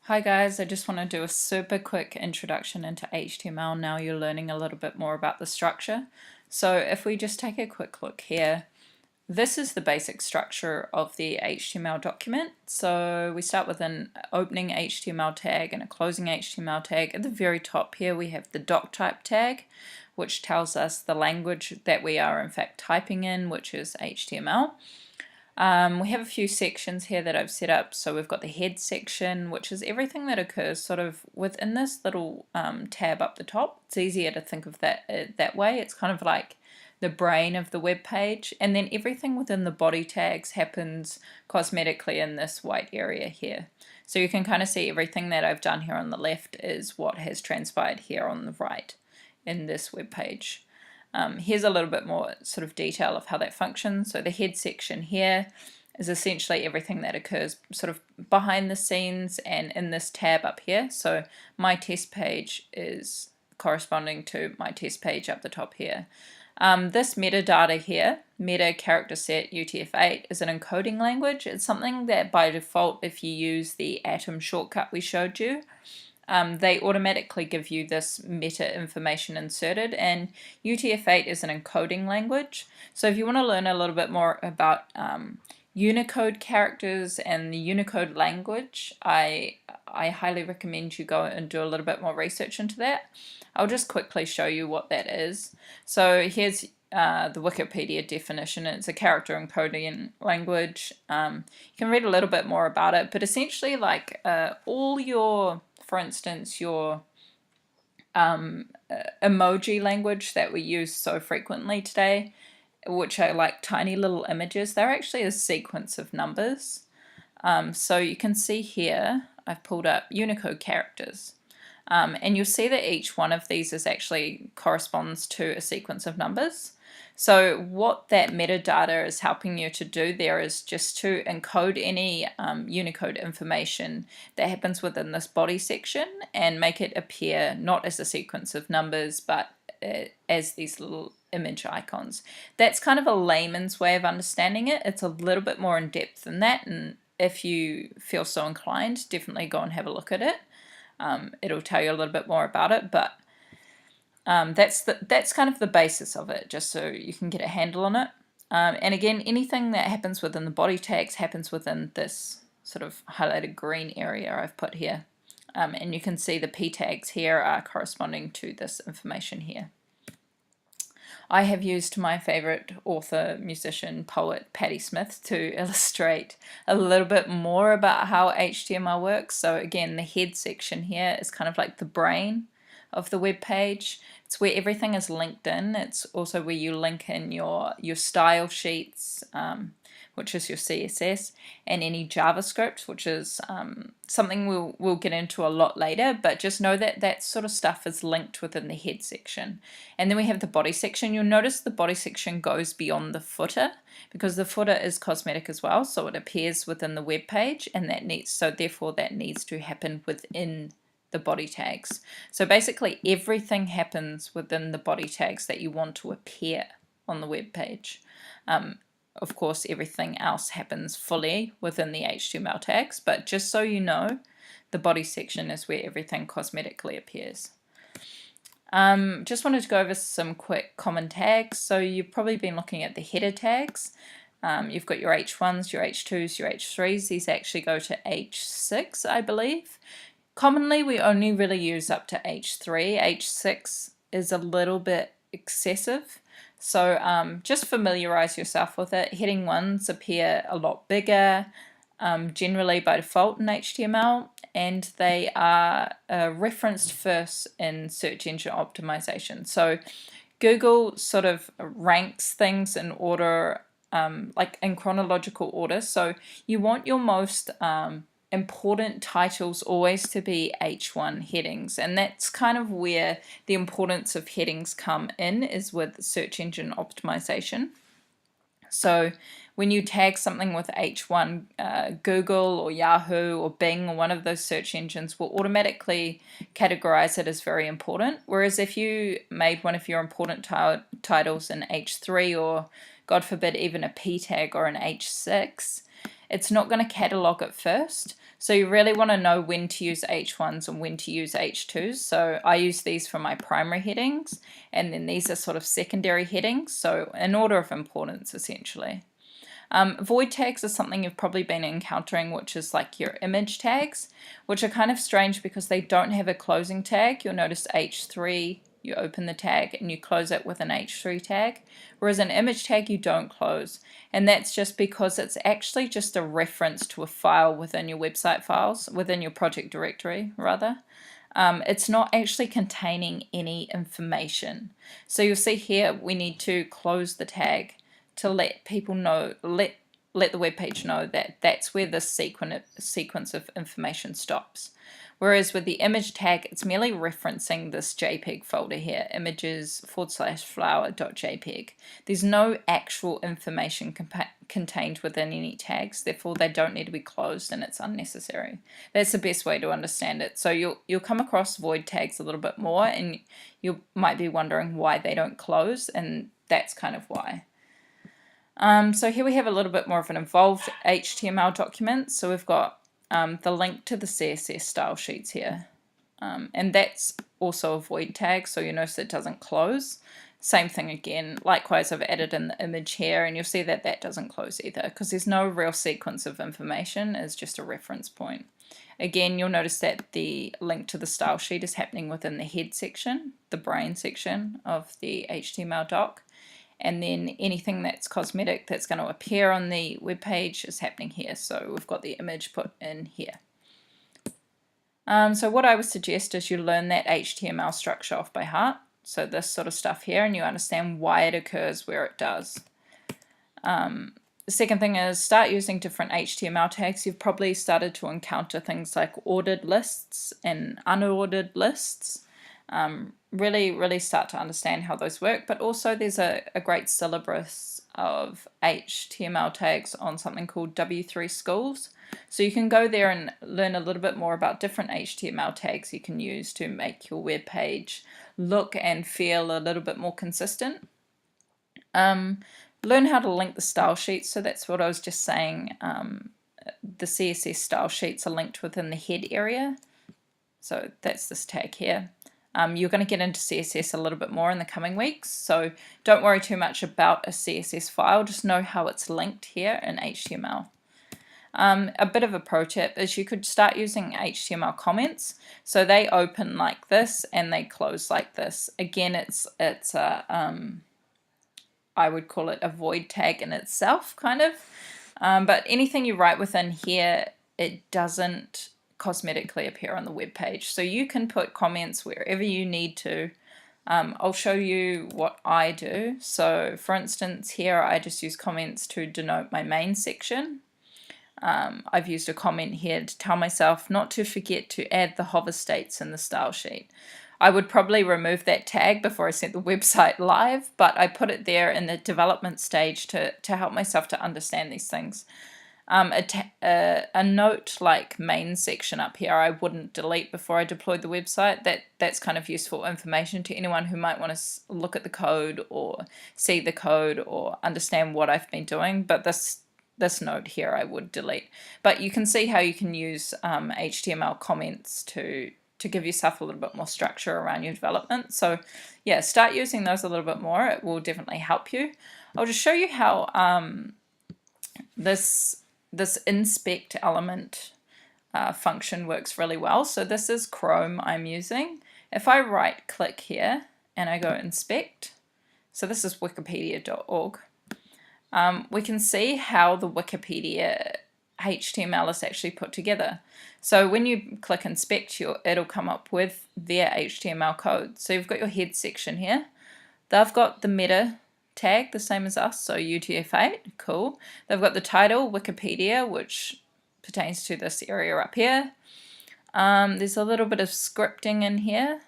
Hi guys, I just want to do a super quick introduction into HTML. Now you're learning a little bit more about the structure. So if we just take a quick look here, this is the basic structure of the HTML document. So we start with an opening HTML tag and a closing HTML tag. At the very top here we have the doc type tag, which tells us the language that we are in fact typing in, which is HTML. We have a few sections here that I've set up. So we've got the head section, which is everything that occurs sort of within this little tab up the top. It's easier to think of that way. It's kind of like the brain of the web page, and then everything within the body tags happens cosmetically in this white area here. So you can kind of see everything that I've done here on the left is what has transpired here on the right in this web page. Here's a little bit more sort of detail of how that functions. So the head section here is essentially everything that occurs sort of behind the scenes and in this tab up here. So my test page is corresponding to my test page up the top here. This metadata here, meta character set UTF-8, is an encoding language. It's something that by default, if you use the Atom shortcut we showed you, they automatically give you this meta information inserted, and UTF-8 is an encoding language. So if you want to learn a little bit more about Unicode characters and the Unicode language, I highly recommend you go and do a little bit more research into that. I'll just quickly show you what that is. So here's the Wikipedia definition. It's a character encoding language. You can read a little bit more about it, but essentially like all your, for instance, your emoji language that we use so frequently today, which are like tiny little images, they're actually a sequence of numbers. So you can see here, I've pulled up Unicode characters. And you'll see that each one of these is actually corresponds to a sequence of numbers. So what that metadata is helping you to do there is just to encode any Unicode information that happens within this body section and make it appear not as a sequence of numbers, but as these little image icons. That's kind of a layman's way of understanding it. It's a little bit more in depth than that, and if you feel so inclined, definitely go and have a look at it. It'll tell you a little bit more about it, but that's kind of the basis of it, just so you can get a handle on it. And again, anything that happens within the body tags happens within this sort of highlighted green area I've put here. And you can see the P tags here are corresponding to this information here. I have used my favorite author, musician, poet, Patti Smith to illustrate a little bit more about how HTML works. So again, the head section here is kind of like the brain of the web page. It's where everything is linked in. It's also where you link in your style sheets, which is your CSS, and any JavaScript, which is something we'll get into a lot later, but just know that that sort of stuff is linked within the head section. And then we have the body section. You'll notice the body section goes beyond the footer, because the footer is cosmetic as well, so it appears within the web page, and therefore that needs to happen within the body tags. So basically everything happens within the body tags that you want to appear on the web page. Of course, everything else happens fully within the HTML tags, but just so you know, the body section is where everything cosmetically appears. Just wanted to go over some quick common tags. So you've probably been looking at the header tags. You've got your H1s, your H2s, your H3s. These actually go to H6, I believe. Commonly, we only really use up to H3. H6 is a little bit excessive. So just familiarize yourself with it. Heading 1s appear a lot bigger, generally by default in HTML, and they are referenced first in search engine optimization. So Google sort of ranks things in order, like in chronological order. So you want your most important titles always to be H1 headings, and that's kind of where the importance of headings come in, is with search engine optimization. So when you tag something with H1, Google or Yahoo or Bing or one of those search engines will automatically categorize it as very important, whereas if you made one of your important titles in H3, or God forbid even a P tag or an H6, it's not going to catalog it first. So you really want to know when to use H1s and when to use H2s. So I use these for my primary headings, and then these are sort of secondary headings, so in order of importance essentially. Void tags is something you've probably been encountering, which is like your image tags, which are kind of strange because they don't have a closing tag. You'll notice H3, you open the tag and you close it with an H3 tag, whereas an image tag you don't close. And that's just because it's actually just a reference to a file within your website files, within your project directory rather. It's not actually containing any information. So you'll see here we need to close the tag to let people know, let the web page know that that's where this sequence of information stops. Whereas with the image tag, it's merely referencing this JPEG folder here, images/flower.jpg. There's no actual information contained within any tags, therefore they don't need to be closed and it's unnecessary. That's the best way to understand it. So you'll come across void tags a little bit more and you might be wondering why they don't close, and that's kind of why. So here we have a little bit more of an involved HTML document. So we've got the link to the CSS style sheets here. And that's also a void tag, so you notice it doesn't close. Same thing again. Likewise, I've added in the image here, and you'll see that that doesn't close either because there's no real sequence of information. It's just a reference point. Again, you'll notice that the link to the style sheet is happening within the head section, the brain section of the HTML doc. And then anything that's cosmetic that's going to appear on the web page is happening here. So we've got the image put in here. So what I would suggest is you learn that HTML structure off by heart. So this sort of stuff here, and you understand why it occurs where it does. The second thing is start using different HTML tags. You've probably started to encounter things like ordered lists and unordered lists. Really start to understand how those work, but also there's a great syllabus of HTML tags on something called W3 Schools. So you can go there and learn a little bit more about different HTML tags you can use to make your web page look and feel a little bit more consistent. Learn how to link the style sheets. So that's what I was just saying. The CSS style sheets are linked within the head area. So that's this tag here. You're going to get into CSS a little bit more in the coming weeks, so don't worry too much about a CSS file, just know how it's linked here in HTML. A bit of a pro tip is you could start using HTML comments. So they open like this and they close like this. Again, it's a, I would call it a void tag in itself, kind of. But anything you write within here, it doesn't cosmetically appear on the web page. So you can put comments wherever you need to. I'll show you what I do. So for instance, here I just use comments to denote my main section. I've used a comment here to tell myself not to forget to add the hover states in the style sheet. I would probably remove that tag before I sent the website live, but I put it there in the development stage to help myself to understand these things. A note like main section up here I wouldn't delete before I deployed the website. That's kind of useful information to anyone who might want to look at the code or see the code or understand what I've been doing, but this note here I would delete. But you can see how you can use HTML comments to give yourself a little bit more structure around your development. So yeah, start using those a little bit more. It will definitely help you. I'll just show you how this inspect element function works really well. So this is Chrome I'm using. If I right click here and I go inspect, so this is wikipedia.org, we can see how the Wikipedia HTML is actually put together. So when you click inspect, it'll come up with their HTML code. So you've got your head section here. They've got the meta tag, the same as us, so UTF-8, cool. They've got the title, Wikipedia, which pertains to this area up here. There's a little bit of scripting in here,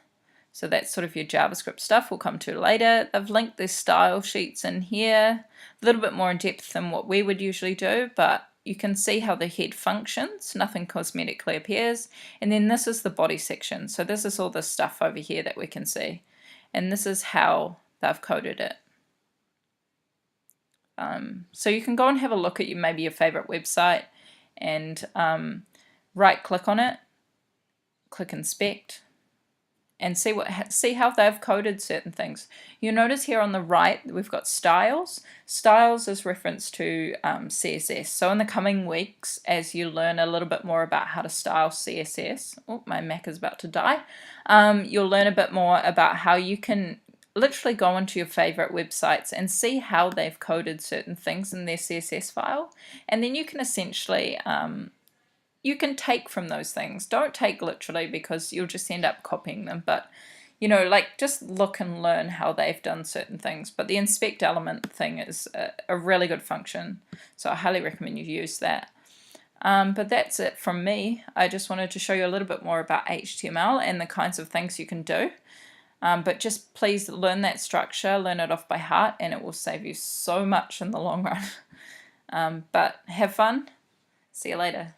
so that's sort of your JavaScript stuff we'll come to later. They've linked their style sheets in here, a little bit more in depth than what we would usually do, but you can see how the head functions, nothing cosmetically appears. And then this is the body section, so this is all the stuff over here that we can see. And this is how they've coded it. So you can go and have a look at maybe your favorite website and right click on it, click inspect, and see how they've coded certain things. You notice here on the right we've got styles. Styles is reference to CSS. So in the coming weeks, as you learn a little bit more about how to style CSS, oh, my Mac is about to die, you'll learn a bit more about how you can literally go into your favorite websites and see how they've coded certain things in their CSS file, and then you can essentially you can take from those things. Don't take literally, because you'll just end up copying them, but you know, like, just look and learn how they've done certain things. But the inspect element thing is a really good function, so I highly recommend you use that. But that's it from me. I just wanted to show you a little bit more about HTML and the kinds of things you can do. But just please learn that structure, learn it off by heart, and it will save you so much in the long run. But have fun. See you later.